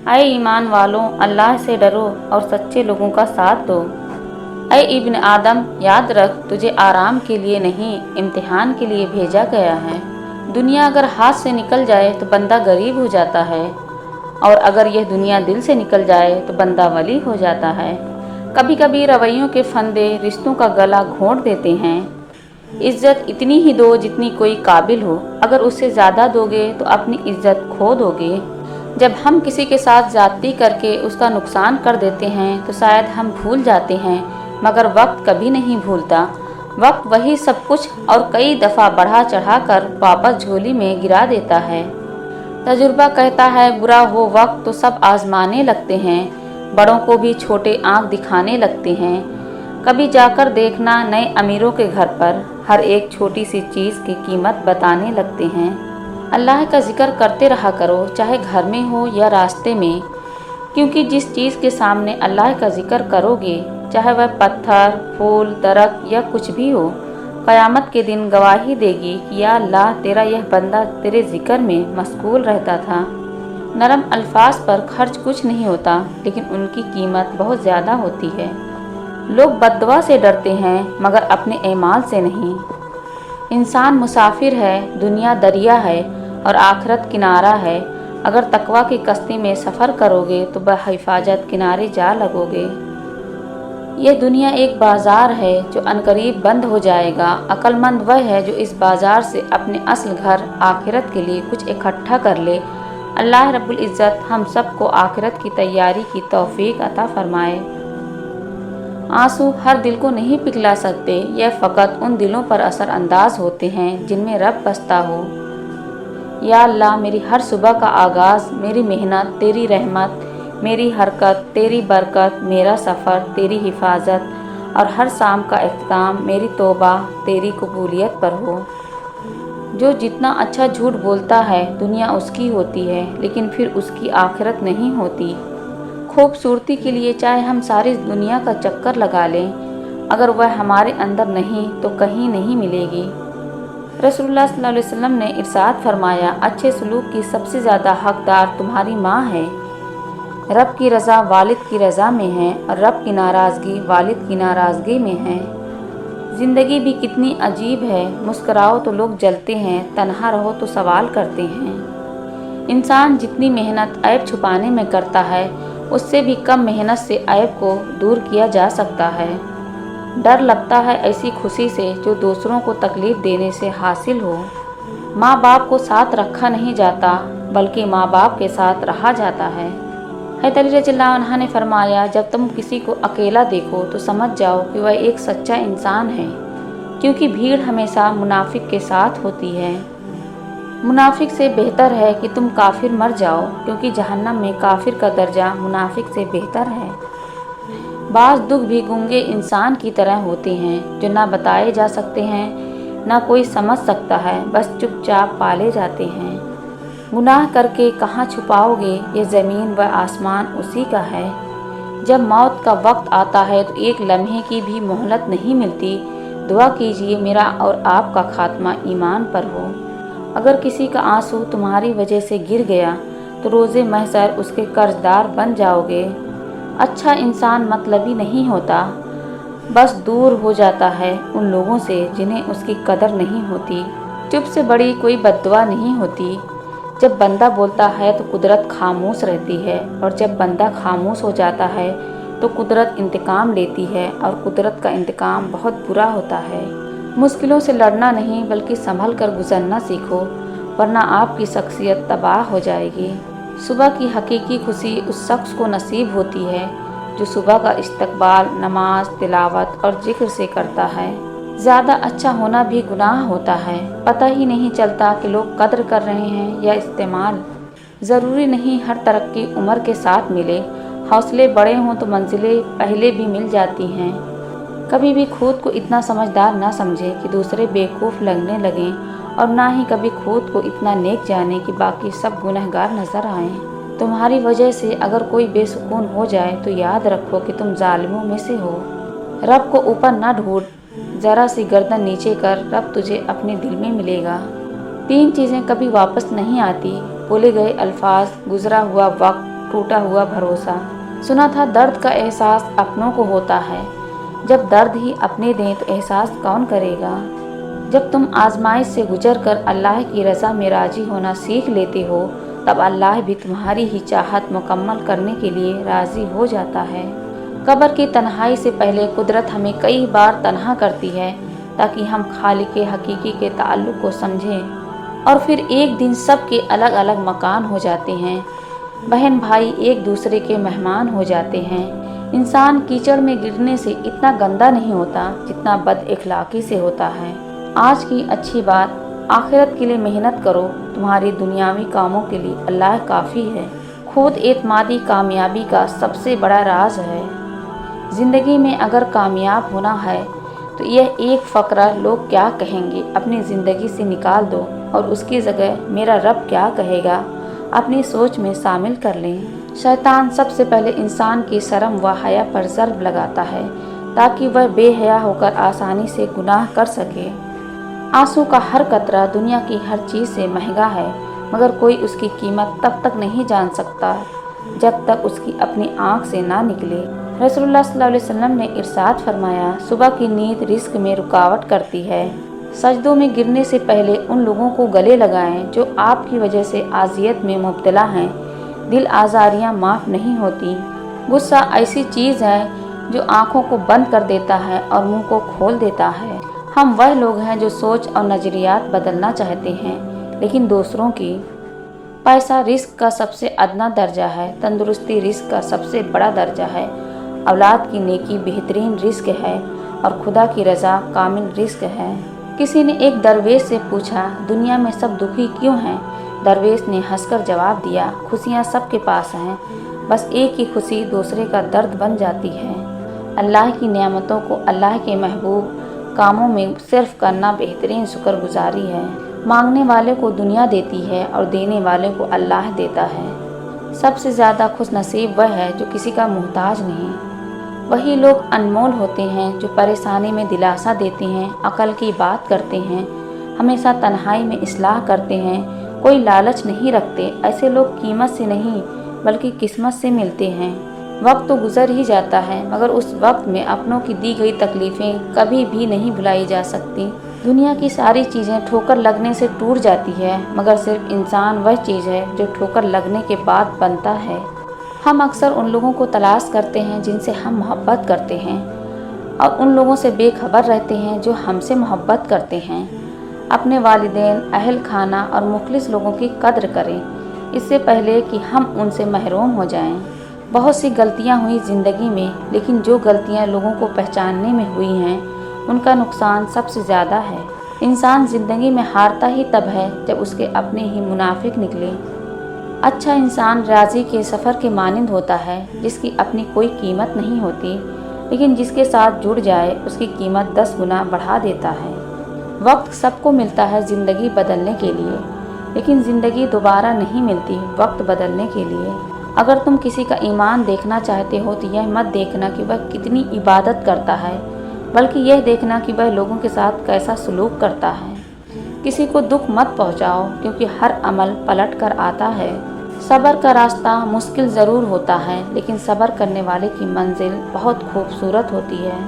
ऐ ईमान वालों, अल्लाह से डरो और सच्चे लोगों का साथ दो। ऐ इब्न आदम, याद रख तुझे आराम के लिए नहीं, इम्तिहान के लिए भेजा गया है। दुनिया अगर हाथ से निकल जाए तो बंदा गरीब हो जाता है, और अगर यह दुनिया दिल से निकल जाए तो बंदा वली हो जाता है। कभी कभी रवैयों के फंदे रिश्तों का गला घोंट देते हैं। इज्जत इतनी ही दो जितनी कोई काबिल हो, अगर उससे ज़्यादा दोगे तो अपनी इज्जत खो दोगे। जब हम किसी के साथ ज्यादती करके उसका नुकसान कर देते हैं तो शायद हम भूल जाते हैं, मगर वक्त कभी नहीं भूलता। वक्त वही सब कुछ और कई दफ़ा बढ़ा चढ़ा कर वापस झोली में गिरा देता है। तजुर्बा कहता है बुरा हो वक्त तो सब आजमाने लगते हैं, बड़ों को भी छोटे आंख दिखाने लगते हैं। कभी जाकर देखना नए अमीरों के घर पर, हर एक छोटी सी चीज़ की कीमत बताने लगते हैं। अल्लाह का जिक्र करते रहा करो, चाहे घर में हो या रास्ते में, क्योंकि जिस चीज़ के सामने अल्लाह का जिक्र करोगे, चाहे वह पत्थर, फूल, दरख्त या कुछ भी हो, क़यामत के दिन गवाही देगी कि या अल्लाह तेरा यह बंदा तेरे जिक्र में मशगूल रहता था। नरम अल्फाज पर खर्च कुछ नहीं होता, लेकिन उनकी कीमत बहुत ज़्यादा होती है। लोग बद्दुआ से डरते हैं मगर अपने एमाल से नहीं। इंसान मुसाफिर है, दुनिया दरिया है और आखिरत किनारा है। अगर तकवा की कश्ती में सफ़र करोगे तो बहिफाजत किनारे जा लगोगे। यह दुनिया एक बाज़ार है जो अनकरीब बंद हो जाएगा। अक्लमंद वह है जो इस बाज़ार से अपने असल घर आखिरत के लिए कुछ इकट्ठा कर ले। अल्लाह रब्बुल इज़्ज़त हम सबको आखिरत की तैयारी की तौफीक अता फरमाए। आंसू हर दिल को नहीं पिघला सकते, यह फ़कत उन दिलों पर असर अंदाज होते हैं जिनमें रब बसता हो। या अल्लाह, मेरी हर सुबह का आगाज़ मेरी मेहनत तेरी रहमत, मेरी हरकत तेरी बरकत, मेरा सफ़र तेरी हिफाजत और हर शाम का इख्तिताम मेरी तौबा तेरी कबूलियत पर हो। जो जितना अच्छा झूठ बोलता है दुनिया उसकी होती है, लेकिन फिर उसकी आखिरत नहीं होती। खूबसूरती के लिए चाहे हम सारी दुनिया का चक्कर लगा लें, अगर वह हमारे अंदर नहीं तो कहीं नहीं मिलेगी। रसूलुल्लाह सल्लल्लाहु अलैहि वसल्लम ने इरशाद फरमाया, अच्छे सलूक की सबसे ज़्यादा हकदार तुम्हारी माँ है। रब की रज़ा वालिद की रज़ा में है और रब की नाराज़गी वालिद की नाराज़गी में है। ज़िंदगी भी कितनी अजीब है, मुस्कुराओ तो लोग जलते हैं, तन्हा रहो तो सवाल करते हैं। इंसान जितनी मेहनत ऐब छुपाने में करता है, उससे भी कम मेहनत से ऐब को दूर किया जा सकता है। डर लगता है ऐसी खुशी से जो दूसरों को तकलीफ़ देने से हासिल हो। माँ बाप को साथ रखा नहीं जाता, बल्कि माँ बाप के साथ रहा जाता है। हज़रत अली रज़ियल्लाहु अन्हु ने फरमाया, जब तुम किसी को अकेला देखो तो समझ जाओ कि वह एक सच्चा इंसान है, क्योंकि भीड़ हमेशा मुनाफिक के साथ होती है। मुनाफिक से बेहतर है कि तुम काफिर मर जाओ, क्योंकि जहन्नम में काफिर का दर्जा मुनाफिक से बेहतर है। बाज़ दुख भी गूंगे इंसान की तरह होते हैं, जो ना बताए जा सकते हैं, ना कोई समझ सकता है, बस चुपचाप पाले जाते हैं। गुनाह करके कहाँ छुपाओगे, ये ज़मीन व आसमान उसी का है। जब मौत का वक्त आता है तो एक लम्हे की भी मोहलत नहीं मिलती। दुआ कीजिए मेरा और आपका खात्मा ईमान पर हो। अगर किसी का आंसू तुम्हारी वजह से गिर गया तो रोज़े महशर उसके कर्जदार बन जाओगे। अच्छा इंसान मतलबी नहीं होता, बस दूर हो जाता है उन लोगों से जिन्हें उसकी कदर नहीं होती। चुप से बड़ी कोई बद्दुआ नहीं होती। जब बंदा बोलता है तो कुदरत खामोश रहती है, और जब बंदा खामोश हो जाता है तो कुदरत इंतकाम लेती है, और कुदरत का इंतकाम बहुत बुरा होता है। मुश्किलों से लड़ना नहीं बल्कि संभल कर गुजरना सीखो, वरना आपकी शख्सियत तबाह हो जाएगी। सुबह की हकीकी खुशी उस शख्स को नसीब होती है जो सुबह का इस्तकबाल नमाज, तिलावत और जिक्र से करता है। ज़्यादा अच्छा होना भी गुनाह होता है। पता ही नहीं चलता कि लोग कद्र कर रहे हैं या इस्तेमाल। ज़रूरी नहीं हर तरक्की उम्र के साथ मिले। हौसले बड़े हों तो मंजिलें पहले भी मिल जाती हैं। कभी भी खुद को इतना समझदार ना समझें कि दूसरे बेवकूफ़ लगने लगें, और ना ही कभी खुद को इतना नेक जाने कि बाकी सब गुनहगार नज़र आएं। तुम्हारी वजह से अगर कोई बेसुकून हो जाए तो याद रखो कि तुम जालिमों में से हो। रब को ऊपर ना ढूंढ, ज़रा सी गर्दन नीचे कर, रब तुझे अपने दिल में मिलेगा। 3 चीज़ें कभी वापस नहीं आती, बोले गए अल्फाज, गुजरा हुआ वक्त, टूटा हुआ भरोसा। सुना था दर्द का एहसास अपनों को होता है, जब दर्द ही अपने दें तो एहसास कौन करेगा। जब तुम आजमाइश से गुजर कर अल्लाह की रज़ा में राज़ी होना सीख लेते हो, तब अल्लाह भी तुम्हारी ही चाहत मुकम्मल करने के लिए राज़ी हो जाता है। कब्र की तन्हाई से पहले कुदरत हमें कई बार तन्हा करती है ताकि हम खालिक हकीकी के ताल्लुक़ को समझें, और फिर एक दिन सब के अलग अलग मकान हो जाते हैं। बहन भाई एक दूसरे के मेहमान हो जाते हैं। इंसान कीचड़ में गिरने से इतना गंदा नहीं होता जितना बद इखलाकी से होता है। आज की अच्छी बात, आखिरत के लिए मेहनत करो, तुम्हारी दुनियावी कामों के लिए अल्लाह काफ़ी है। खुद एतमादी कामयाबी का सबसे बड़ा राज है। ज़िंदगी में अगर कामयाब होना है तो यह एक फ़करा लोग क्या कहेंगे अपनी ज़िंदगी से निकाल दो और उसकी जगह मेरा रब क्या कहेगा अपनी सोच में शामिल कर लें। शैतान सबसे पहले इंसान की शर्म व हया पर ज़र्ब लगाता है ताकि वह बेहया होकर आसानी से गुनाह कर सके। आंसू का हर कतरा दुनिया की हर चीज़ से महंगा है, मगर कोई उसकी कीमत तब तक नहीं जान सकता जब तक उसकी अपनी आँख से ना निकले। रसूलुल्लाह सल्लल्लाहु अलैहि वसल्लम ने इरशाद फरमाया, सुबह की नींद रिस्क में रुकावट करती है। सजदों में गिरने से पहले उन लोगों को गले लगाएं जो आपकी वजह से आजियत में मुब्तला हैं। दिल आज़ारियाँ माफ़ नहीं होती। गुस्सा ऐसी चीज़ है जो आँखों को बंद कर देता है और मुँह को खोल देता है। हम वह लोग हैं जो सोच और नज़रियात बदलना चाहते हैं, लेकिन दूसरों की। पैसा रिस्क का सबसे अदना दर्जा है, तंदुरुस्ती रिस्क का सबसे बड़ा दर्जा है, औलाद की नेकी बेहतरीन रिस्क है और खुदा की रज़ा कामिल रिस्क है। किसी ने एक दरवेश से पूछा, दुनिया में सब दुखी क्यों हैं? दरवेश ने हंसकर जवाब दिया, खुशियाँ सबके पास हैं, बस एक ही खुशी दूसरे का दर्द बन जाती है। अल्लाह की नेमतों को अल्लाह के महबूब कामों में सिर्फ करना बेहतरीन शुक्रगुजारी है। मांगने वाले को दुनिया देती है और देने वाले को अल्लाह देता है। सबसे ज़्यादा खुश नसीब वह है जो किसी का मोहताज नहीं। वही लोग अनमोल होते हैं जो परेशानी में दिलासा देते हैं, अकल की बात करते हैं, हमेशा तन्हाई में इस्लाह करते हैं, कोई लालच नहीं रखते। ऐसे लोग कीमत से नहीं बल्कि किस्मत से मिलते हैं। वक्त तो गुजर ही जाता है, मगर उस वक्त में अपनों की दी गई तकलीफ़ें कभी भी नहीं भुलाई जा सकती। दुनिया की सारी चीज़ें ठोकर लगने से टूट जाती है, मगर सिर्फ इंसान वह चीज़ है जो ठोकर लगने के बाद बनता है। हम अक्सर उन लोगों को तलाश करते हैं जिनसे हम मोहब्बत करते हैं, और उन लोगों से बेखबर रहते हैं जो हमसे मोहब्बत करते हैं। अपने वालिदैन, अहल खाना और मुखलिस लोगों की कद्र करें, इससे पहले कि हम उनसे महरूम हो जाएं। बहुत सी गलतियां हुई ज़िंदगी में, लेकिन जो गलतियां लोगों को पहचानने में हुई हैं उनका नुकसान सबसे ज़्यादा है। इंसान ज़िंदगी में हारता ही तब है जब उसके अपने ही मुनाफिक निकले। अच्छा इंसान राज़ी के सफ़र के मानिंद होता है जिसकी अपनी कोई कीमत नहीं होती, लेकिन जिसके साथ जुड़ जाए उसकी कीमत 10 गुना बढ़ा देता है। वक्त सबको मिलता है ज़िंदगी बदलने के लिए, लेकिन ज़िंदगी दोबारा नहीं मिलती वक्त बदलने के लिए। अगर तुम किसी का ईमान देखना चाहते हो तो यह मत देखना कि वह कितनी इबादत करता है, बल्कि यह देखना कि वह लोगों के साथ कैसा सलूक करता है। किसी को दुख मत पहुंचाओ, क्योंकि हर अमल पलट कर आता है। सब्र का रास्ता मुश्किल ज़रूर होता है, लेकिन सब्र करने वाले की मंजिल बहुत खूबसूरत होती है।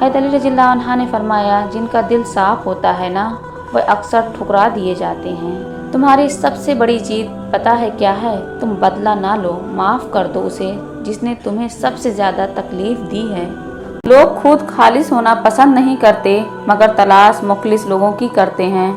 हैदर अली रज़ियल्लाहु अन्हा ने फरमाया, जिनका दिल साफ होता है ना, वह अक्सर ठुकरा दिए जाते हैं। तुम्हारी सबसे बड़ी जीत पता है क्या है? तुम बदला ना लो, माफ़ कर दो उसे जिसने तुम्हें सबसे ज़्यादा तकलीफ़ दी है। लोग खुद खालिस होना पसंद नहीं करते, मगर तलाश मुखलिस लोगों की करते हैं।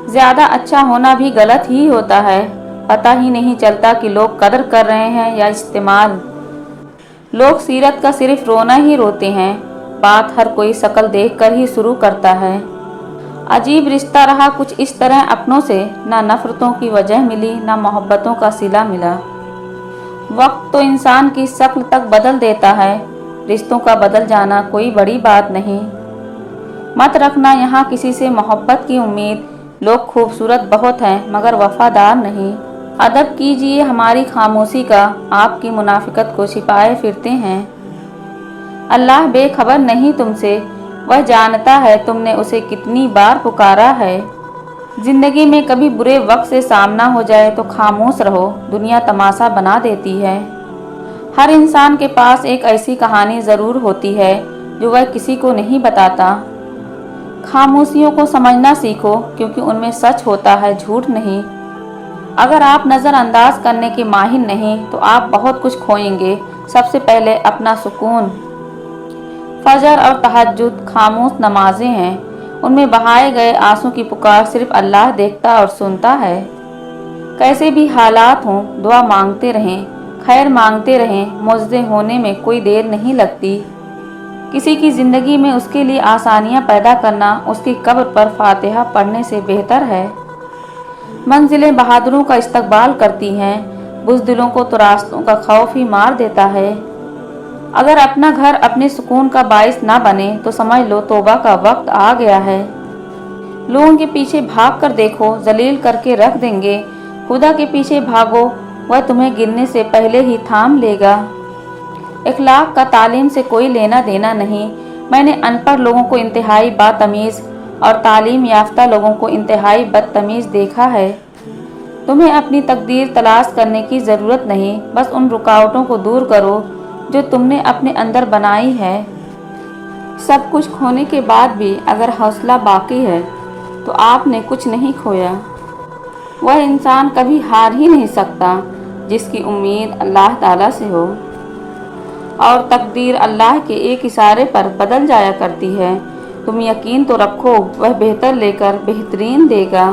ज़्यादा अच्छा होना भी गलत ही होता है, पता ही नहीं चलता कि लोग कदर कर रहे हैं या इस्तेमाल। लोग सीरत का सिर्फ रोना ही रोते हैं, बात हर कोई शक्ल देखकर ही शुरू करता है। अजीब रिश्ता रहा कुछ इस तरह अपनों से, ना नफ़रतों की वजह मिली ना मोहब्बतों का सिला मिला। वक्त तो इंसान की शक्ल तक बदल देता है, रिश्तों का बदल जाना कोई बड़ी बात नहीं। मत रखना यहाँ किसी से मोहब्बत की उम्मीद, लोग खूबसूरत बहुत हैं मगर वफादार नहीं। अदब कीजिए हमारी खामोशी का, आपकी मुनाफिकत को छिपाए फिरते हैं। अल्लाह बेखबर नहीं तुमसे, वह जानता है तुमने उसे कितनी बार पुकारा है। जिंदगी में कभी बुरे वक्त से सामना हो जाए तो खामोश रहो, दुनिया तमाशा बना देती है। हर इंसान के पास एक ऐसी कहानी ज़रूर होती है जो वह किसी को नहीं बताता। खामोशियों को समझना सीखो, क्योंकि उनमें सच होता है, झूठ नहीं। अगर आप नज़रअंदाज करने के माहिर नहीं तो आप बहुत कुछ खोएंगे। सबसे पहले अपना सुकून। फजर और तहज्जुद खामोश नमाजें हैं, उनमें बहाए गए आंसू की पुकार सिर्फ अल्लाह देखता और सुनता है। कैसे भी हालात हों, दुआ मांगते रहें, खैर मांगते रहें, मुआवजे होने में कोई देर नहीं लगती। किसी की ज़िंदगी में उसके लिए आसानियाँ पैदा करना उसकी कब्र पर फातिहा पढ़ने से बेहतर है। मंजिलें बहादुरों का इस्तकबाल करती हैं, बुज़दिलों को तो रास्तों का खौफ ही मार देता है। अगर अपना घर अपने सुकून का बाइस ना बने तो समझ लो तौबा का वक्त आ गया है। लोगों के पीछे भाग कर देखो, जलील करके रख देंगे। खुदा के पीछे भागो, वह तुम्हें गिरने से पहले ही थाम लेगा। इखलाक का तालीम से कोई लेना देना नहीं। मैंने अनपढ़ लोगों को इंतहाई बातमीज़ और तालीम याफ्ता लोगों को इंतहाई बदतमीज़ देखा है। तुम्हें अपनी तकदीर तलाश करने की ज़रूरत नहीं, बस उन रुकावटों को दूर करो जो तुमने अपने अंदर बनाई है। सब कुछ खोने के बाद भी अगर हौसला बाकी है तो आपने कुछ नहीं खोया। वह इंसान कभी हार ही नहीं सकता जिसकी उम्मीद अल्लाह ताला से हो, और तकदीर अल्लाह के एक इशारे पर बदल जाया करती है। तुम यकीन तो रखो, वह बेहतर लेकर बेहतरीन देगा।